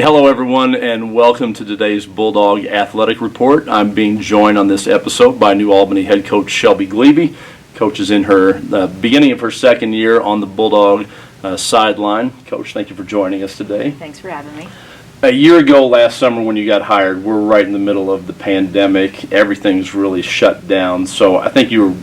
Hello everyone and welcome to today's Bulldog Athletic Report. I'm being joined on this episode by New Albany head coach Shelby Glebe. Coach is in her beginning of her second year on the Bulldog sideline. Coach, thank you for joining us today. Thanks for having me. A year ago last summer when you got hired, we're right in the middle of the pandemic. Everything's really shut down, so I think you were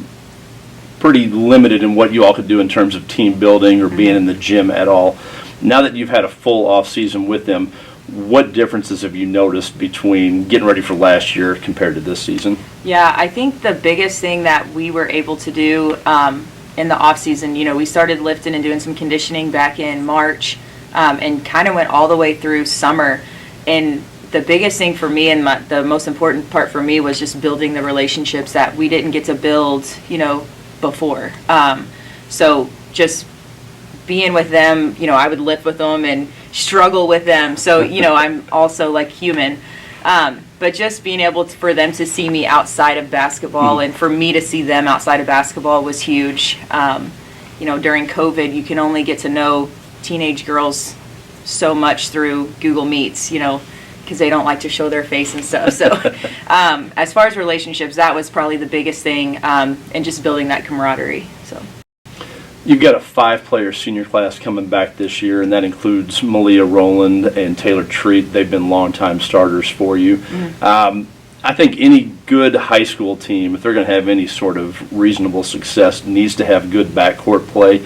pretty limited in what you all could do in terms of team building or being in the gym at all. Now that you've had a full off season with them, what differences have you noticed between getting ready for last year compared to this season? Yeah, I think the biggest thing that we were able to do in the off season, we started lifting and doing some conditioning back in March and kind of went all the way through summer. And the biggest thing for me and the most important part for me was just building the relationships that we didn't get to build, before. So just being with them, I would lift with them and struggle with them. So, I'm also like human. But just being able for them to see me outside of basketball and for me to see them outside of basketball was huge. During COVID, you can only get to know teenage girls so much through Google Meets, because they don't like to show their face and stuff. So as far as relationships, that was probably the biggest thing, and just building that camaraderie. So. You've got a 5-player senior class coming back this year, and that includes Malia Rowland and Taylor Treat. They've been longtime starters for you. Mm-hmm. I think any good high school team, if they're going to have any sort of reasonable success, needs to have good backcourt play.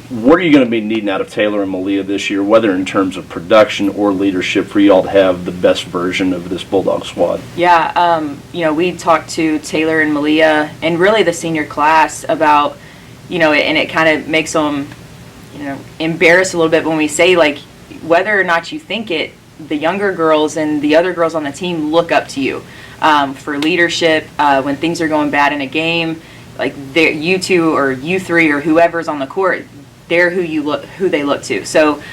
What are you going to be needing out of Taylor and Malia this year, whether in terms of production or leadership, for you all to have the best version of this Bulldog squad? Yeah, we talked to Taylor and Malia and really the senior class about, and it kind of makes them, embarrassed a little bit when we say, like, whether or not you think it, the younger girls and the other girls on the team look up to you for leadership when things are going bad in a game. Like, you two or you three or whoever's on the court, they're who they look to. So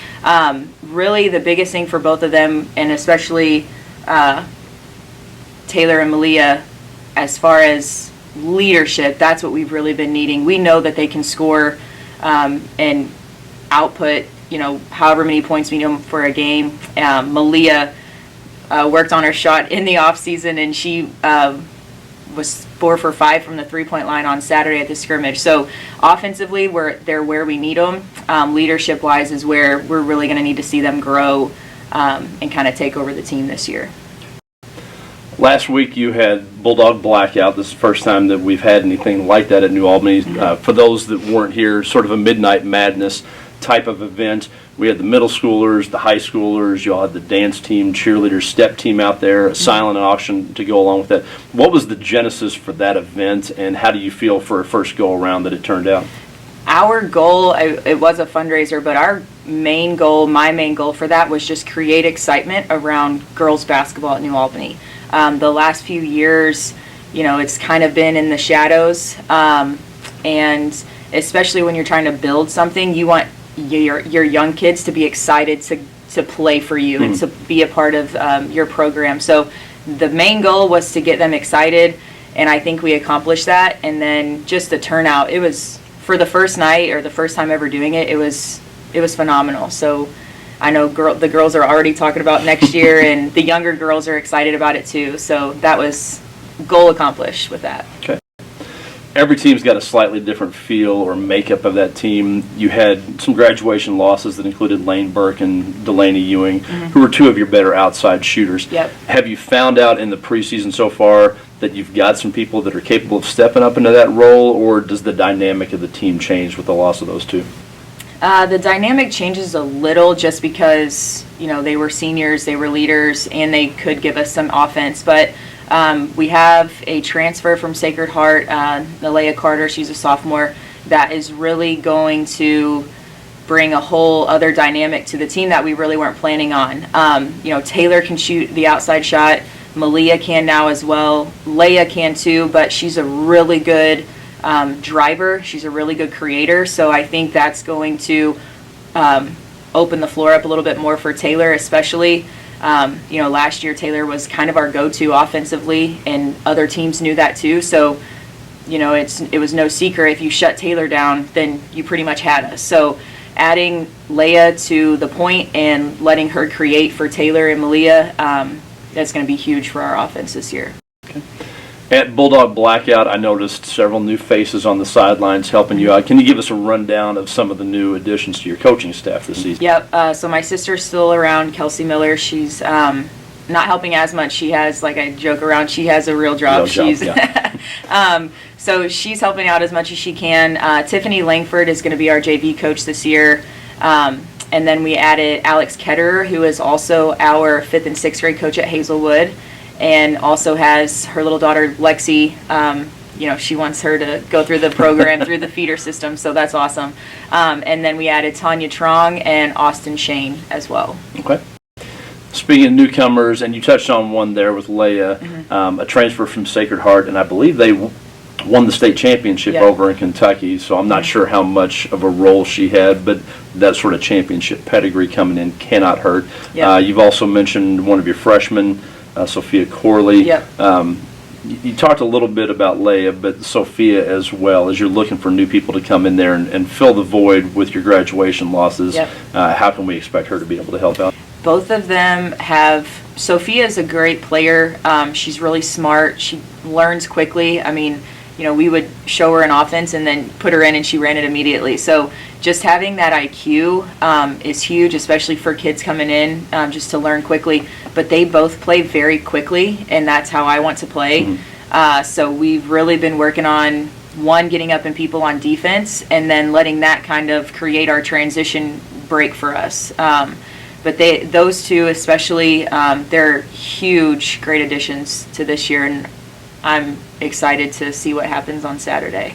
really the biggest thing for both of them, and especially Taylor and Malia, as far as leadership, that's what we've really been needing. We know that they can score and output, however many points we know for a game. Malia worked on her shot in the off season, and she was 4 for 5 from the 3-point line on Saturday at the scrimmage. So offensively, they're where we need them. Leadership wise is where we're really going to need to see them grow and kind of take over the team this year. Last week you had Bulldog Blackout. This is the first time that we've had anything like that at New Albany. For those that weren't here, sort of a midnight madness type of event. We had the middle schoolers, the high schoolers, you all had the dance team, cheerleaders, step team out there, a silent auction to go along with that. What was the genesis for that event, and how do you feel for a first go-around that it turned out? Our goal, it was a fundraiser, but our main goal, my main goal for that was just create excitement around girls basketball at New Albany. The last few years, it's kind of been in the shadows, and especially when you're trying to build something, you want your young kids to be excited to play for you and to be a part of your program. So the main goal was to get them excited, and I think we accomplished that. And then just the turnout, it was, for the first night or the first time ever doing it, it was phenomenal. So I know the girls are already talking about next year, and the younger girls are excited about it too. So that was goal accomplished with that. Okay. Every team's got a slightly different feel or makeup of that team. You had some graduation losses that included Lane Burke and Delaney Ewing, who were 2 of your better outside shooters. Yep. Have you found out in the preseason so far that you've got some people that are capable of stepping up into that role, or does the dynamic of the team change with the loss of those 2? The dynamic changes a little just because, they were seniors, they were leaders, and they could give us some offense. But we have a transfer from Sacred Heart, Malia Carter, she's a sophomore, that is really going to bring a whole other dynamic to the team that we really weren't planning on. Taylor can shoot the outside shot, Malia can now as well, Leia can too, but she's a really good driver, she's a really good creator, so I think that's going to open the floor up a little bit more for Taylor, especially. Last year Taylor was kind of our go-to offensively, and other teams knew that too. So, it was no secret, if you shut Taylor down, then you pretty much had us. So adding Leia to the point and letting her create for Taylor and Malia, that's going to be huge for our offense this year. Okay. At Bulldog Blackout, I noticed several new faces on the sidelines helping you out. Can you give us a rundown of some of the new additions to your coaching staff this season? Yep. So my sister's still around, Kelsey Miller. She's not helping as much. She has, like I joke around, she has a real job. So she's helping out as much as she can. Tiffany Langford is going to be our JV coach this year. And then we added Alex Ketterer, who is also our 5th and 6th grade coach at Hazelwood, and also has her little daughter Lexi. She wants her to go through the program through the feeder system, so that's awesome. And then we added Tanya Trong and Austin Shane as well. Okay. Speaking of newcomers, and you touched on one there with Leia, a transfer from Sacred Heart, and I believe they won the state championship over in Kentucky, so I'm not sure how much of a role she had, but that sort of championship pedigree coming in cannot hurt. You've also mentioned one of your freshmen, Sophia Corley. You talked a little bit about Leia, but Sophia as well, as you're looking for new people to come in there and fill the void with your graduation losses. How can we expect her to be able to help out? Both of them Sophia is a great player. She's really smart. She learns quickly. I mean, we would show her an offense and then put her in and she ran it immediately. So just having that IQ is huge, especially for kids coming in just to learn quickly. But they both play very quickly, and that's how I want to play. So we've really been working on, one, getting up in people on defense, and then letting that kind of create our transition break for us. But those two especially, they're huge, great additions to this year, and I'm excited to see what happens on Saturday.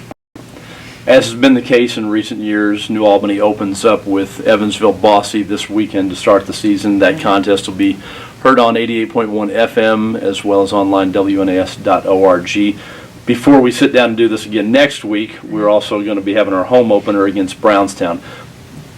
As has been the case in recent years, New Albany opens up with Evansville-Bosse this weekend to start the season. That contest will be heard on 88.1 FM as well as online wnas.org. Before we sit down and do this again next week, we're also going to be having our home opener against Brownstown.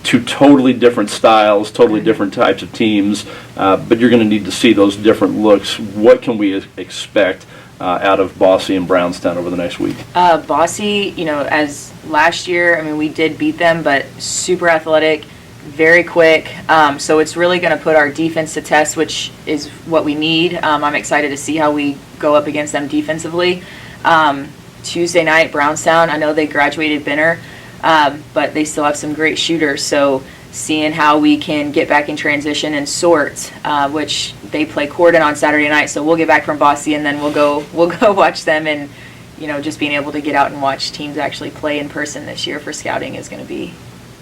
Two totally different styles, totally different types of teams, but you're going to need to see those different looks. What can we expect out of Bosse and Brownstown over the next week? Bosse, as last year, I mean, we did beat them, but super athletic, very quick. So it's really going to put our defense to test, which is what we need. I'm excited to see how we go up against them defensively. Tuesday night, Brownstown, I know they graduated Benner, but they still have some great shooters. So seeing how we can get back in transition and sort, which they play Corden on Saturday night. So we'll get back from Bosse and then we'll go watch them, and just being able to get out and watch teams actually play in person this year for scouting is going to be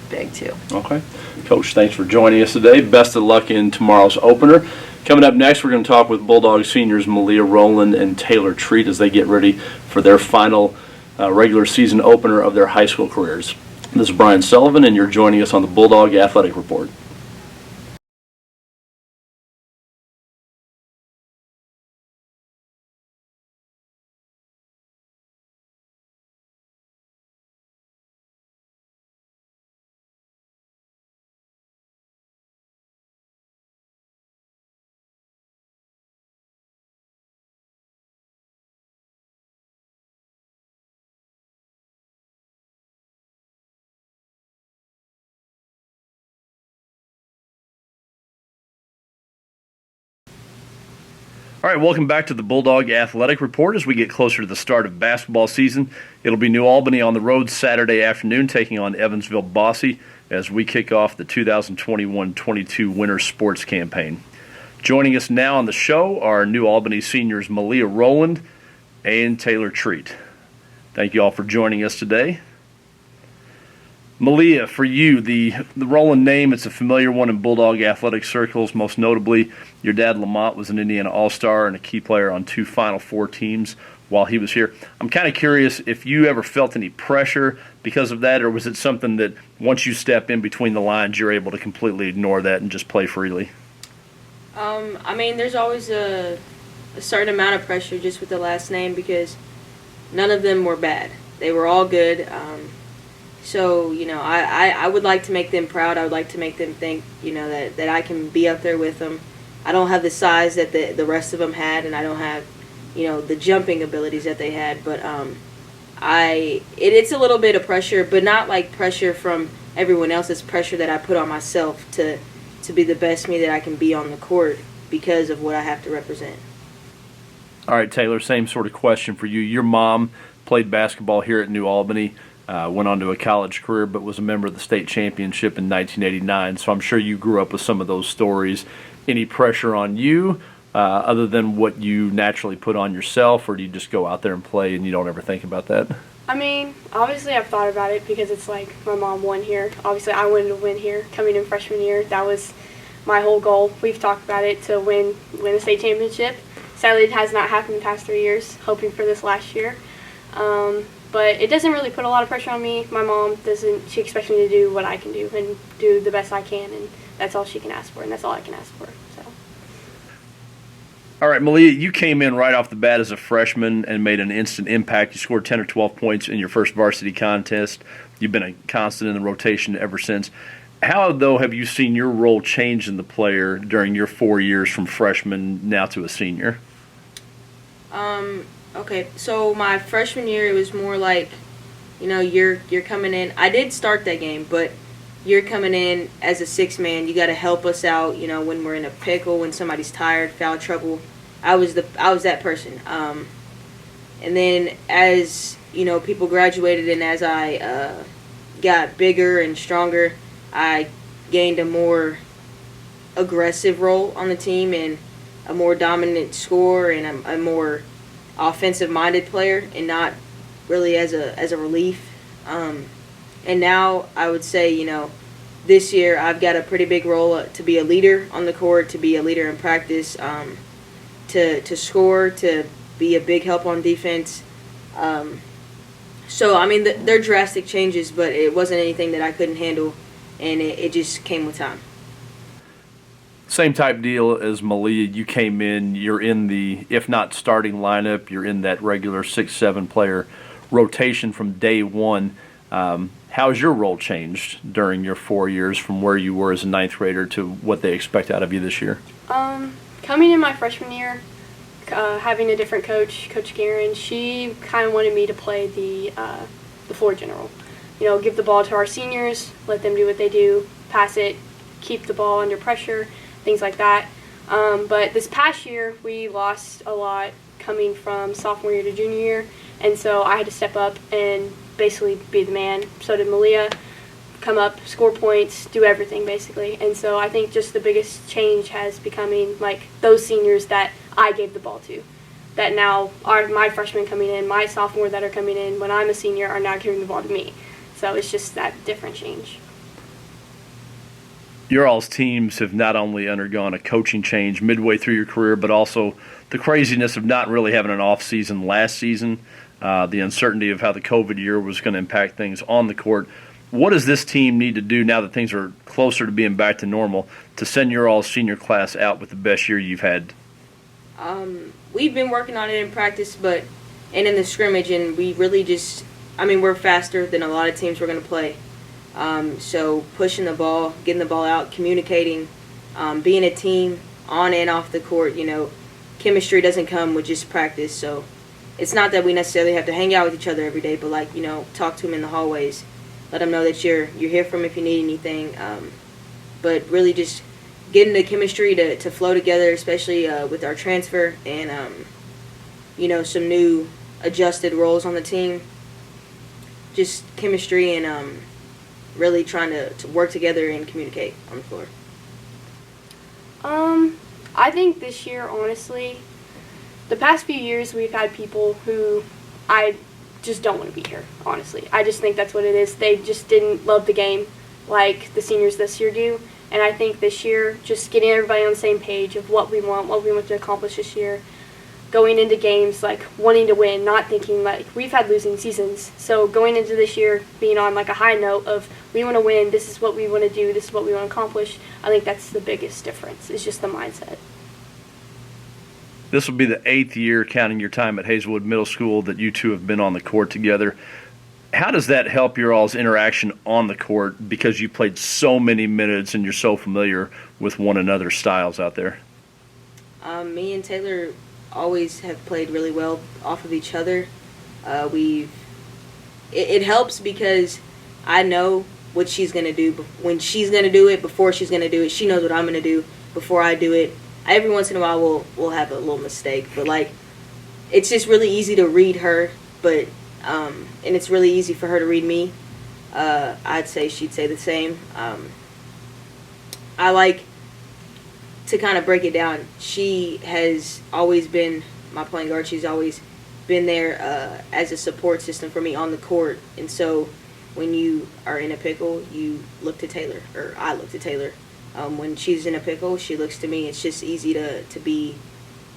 big too. Okay, Coach, thanks for joining us today. Best of luck in tomorrow's opener. Coming up next, we're going to talk with Bulldog seniors Malia Rowland and Taylor Treat as they get ready for their final regular season opener of their high school careers. This is Brian Sullivan, and you're joining us on the Bulldog Athletic Report. All right, welcome back to the Bulldog Athletic Report. As we get closer to the start of basketball season, it'll be New Albany on the road Saturday afternoon taking on Evansville-Bosse as we kick off the 2021-22 Winter Sports Campaign. Joining us now on the show are New Albany seniors Malia Rowland and Taylor Treat. Thank you all for joining us today. Malia, for you, the Rowland name, it's a familiar one in Bulldog athletic circles. Most notably, your dad Lamont was an Indiana All-Star and a key player on 2 Final Four teams while he was here. I'm kind of curious if you ever felt any pressure because of that, or was it something that once you step in between the lines, you're able to completely ignore that and just play freely? I mean, there's always a certain amount of pressure just with the last name because none of them were bad. They were all good. So, I would like to make them proud. I would like to make them think, that I can be up there with them. I don't have the size that the rest of them had, and I don't have, the jumping abilities that they had. But it's a little bit of pressure, but not like pressure from everyone else, it's pressure that I put on myself to be the best me that I can be on the court because of what I have to represent. All right, Taylor, same sort of question for you. Your mom played basketball here at New Albany, went on to a college career, but was a member of the state championship in 1989. So I'm sure you grew up with some of those stories. Any pressure on you other than what you naturally put on yourself, or do you just go out there and play and you don't ever think about that? I mean, obviously I've thought about it because it's like my mom won here. Obviously I wanted to win here coming in freshman year. That was my whole goal. We've talked about it to win a state championship. Sadly, it has not happened the past 3 years, hoping for this last year. But it doesn't really put a lot of pressure on me. My mom doesn't, she expects me to do what I can do and do the best I can, and that's all she can ask for, and that's all I can ask for. So. All right, Malia, you came in right off the bat as a freshman and made an instant impact. You scored 10 or 12 points in your first varsity contest. You've been a constant in the rotation ever since. How, though, have you seen your role change in the player during your 4 years from freshman now to a senior? Okay, so my freshman year, it was more like, you're coming in. I did start that game, but you're coming in as a sixth man. You got to help us out, when we're in a pickle, when somebody's tired, foul trouble. I was that person. And then as, people graduated and as I got bigger and stronger, I gained a more aggressive role on the team and a more dominant scorer and a more offensive-minded player, and not really as a relief. And now I would say, this year I've got a pretty big role to be a leader on the court, to be a leader in practice, to score, to be a big help on defense. So, I mean, they're drastic changes, but it wasn't anything that I couldn't handle, and it just came with time. Same type deal as Malia. You came in, you're in the, if not starting lineup, you're in that regular 6-7 player rotation from day one. How has your role changed during your 4 years from where you were as a ninth grader to what they expect out of you this year? Coming in my freshman year, having a different coach, Coach Guerin, she kind of wanted me to play the floor general. Give the ball to our seniors, let them do what they do, pass it, keep the ball under pressure, things like that. But this past year, we lost a lot coming from sophomore year to junior year, and so I had to step up and basically be the man. So did Malia. Come up, score points, do everything basically. And so I think just the biggest change has becoming like those seniors that I gave the ball to, that now are my freshmen coming in, my sophomore that are coming in when I'm a senior are now giving the ball to me. So it's just that different change. Your all's teams have not only undergone a coaching change midway through your career, but also the craziness of not really having an off season last season, the uncertainty of how the COVID year was going to impact things on the court. What does this team need to do now that things are closer to being back to normal to send your all senior class out with the best year you've had? We've been working on it in practice, and in the scrimmage, and we really we're faster than a lot of teams we're going to play. So pushing the ball, getting the ball out, communicating, being a team on and off the court, chemistry doesn't come with just practice. So it's not that we necessarily have to hang out with each other every day, but talk to them in the hallways. Let them know that you're here for them if you need anything. But really just getting the chemistry to flow together, especially with our transfer and, some new adjusted roles on the team. Just chemistry and really trying to work together and communicate on the floor. I think this year, honestly, the past few years we've had people who I just don't want to be here, honestly. I just think that's what it is. They just didn't love the game like the seniors this year do. And I think this year, just getting everybody on the same page of what we want to accomplish this year, going into games, wanting to win, not thinking, we've had losing seasons. So going into this year, being on, a high note of, we want to win, this is what we want to do, this is what we want to accomplish, I think that's the biggest difference, is just the mindset. This will be the 8th year, counting your time at Hazelwood Middle School, that you two have been on the court together. How does that help your all's interaction on the court, because you played so many minutes and you're so familiar with one another's styles out there? Me and Taylor always have played really well off of each other. It helps because I know what she's going to do when she's going to do it, before she's going to do it. She knows what I'm going to do before I do it. Every once in a while we'll have a little mistake, but like it's just really easy to read her, but and it's really easy for her to read me. I'd say she'd say the same. I like to kind of break it down. She has always been my point guard. She's always been there as a support system for me on the court, and so when you are in a pickle, you look to Taylor, or I look to Taylor. When she's in a pickle, she looks to me. It's just easy to be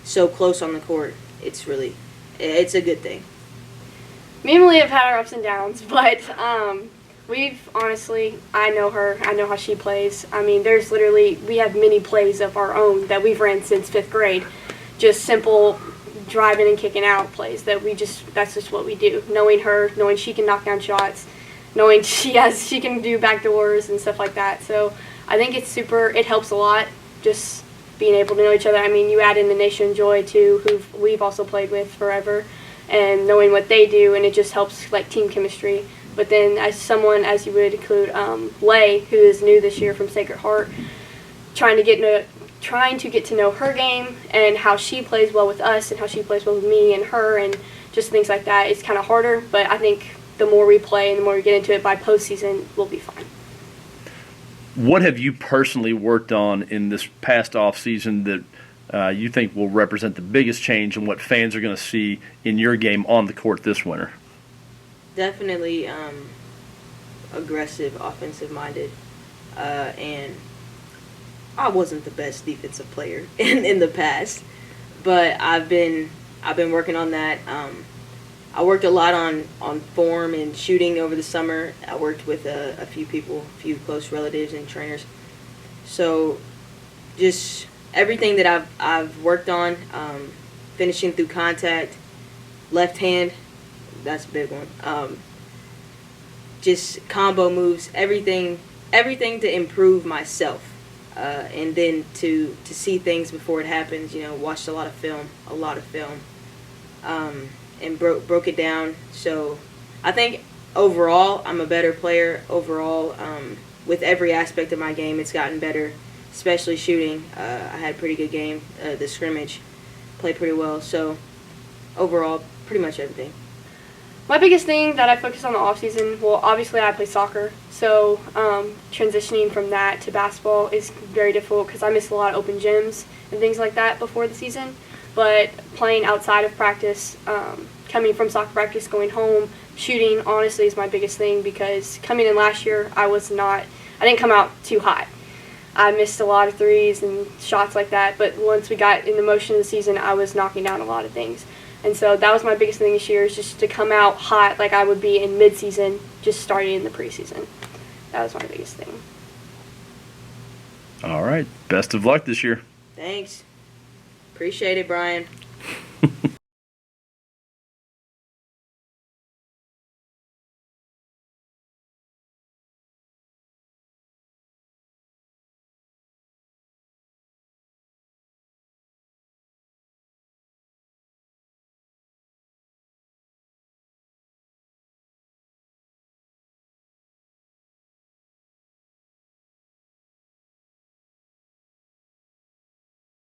so close on the court. It's a good thing. Me and Malia have had our ups and downs, but we've honestly, I know her. I know how she plays. I mean, we have many plays of our own that we've ran since 5th grade. Just simple driving and kicking out plays that's just what we do. Knowing her, knowing she can knock down shots, knowing she can do backdoors and stuff like that. So I think it helps a lot just being able to know each other. I mean, you add in the Nation Joy too, who we've also played with forever, and knowing what they do, and it just helps like team chemistry. But then as you would include Lay, who is new this year from Sacred Heart, trying to get to know her game and how she plays well with us and how she plays well with me and her and just things like that. It's kind of harder, but I think the more we play and the more we get into it by postseason, we'll be fine. What have you personally worked on in this past off season that you think will represent the biggest change in what fans are going to see in your game on the court this winter? Definitely aggressive, offensive-minded, and I wasn't the best defensive player in the past, but I've been working on that. I worked a lot on form and shooting over the summer. I worked with a few people, a few close relatives and trainers. So just everything that I've worked on, finishing through contact, left hand, that's a big one. Just combo moves, everything to improve myself. And then to see things before it happens, watched a lot of film. And broke it down. So I think overall I'm a better player. Overall, with every aspect of my game, it's gotten better, especially shooting. I had a pretty good game. The scrimmage played pretty well. So overall, pretty much everything. My biggest thing that I focus on the off season, well, obviously I play soccer, so transitioning from that to basketball is very difficult because I miss a lot of open gyms and things like that before the season. But playing outside of practice, coming from soccer practice, going home, shooting, honestly, is my biggest thing because coming in last year, I didn't come out too hot. I missed a lot of threes and shots like that, but once we got in the motion of the season, I was knocking down a lot of things. And so that was my biggest thing this year, is just to come out hot like I would be in mid-season, just starting in the preseason. That was my biggest thing. All right. Best of luck this year. Thanks. Appreciate it, Brian.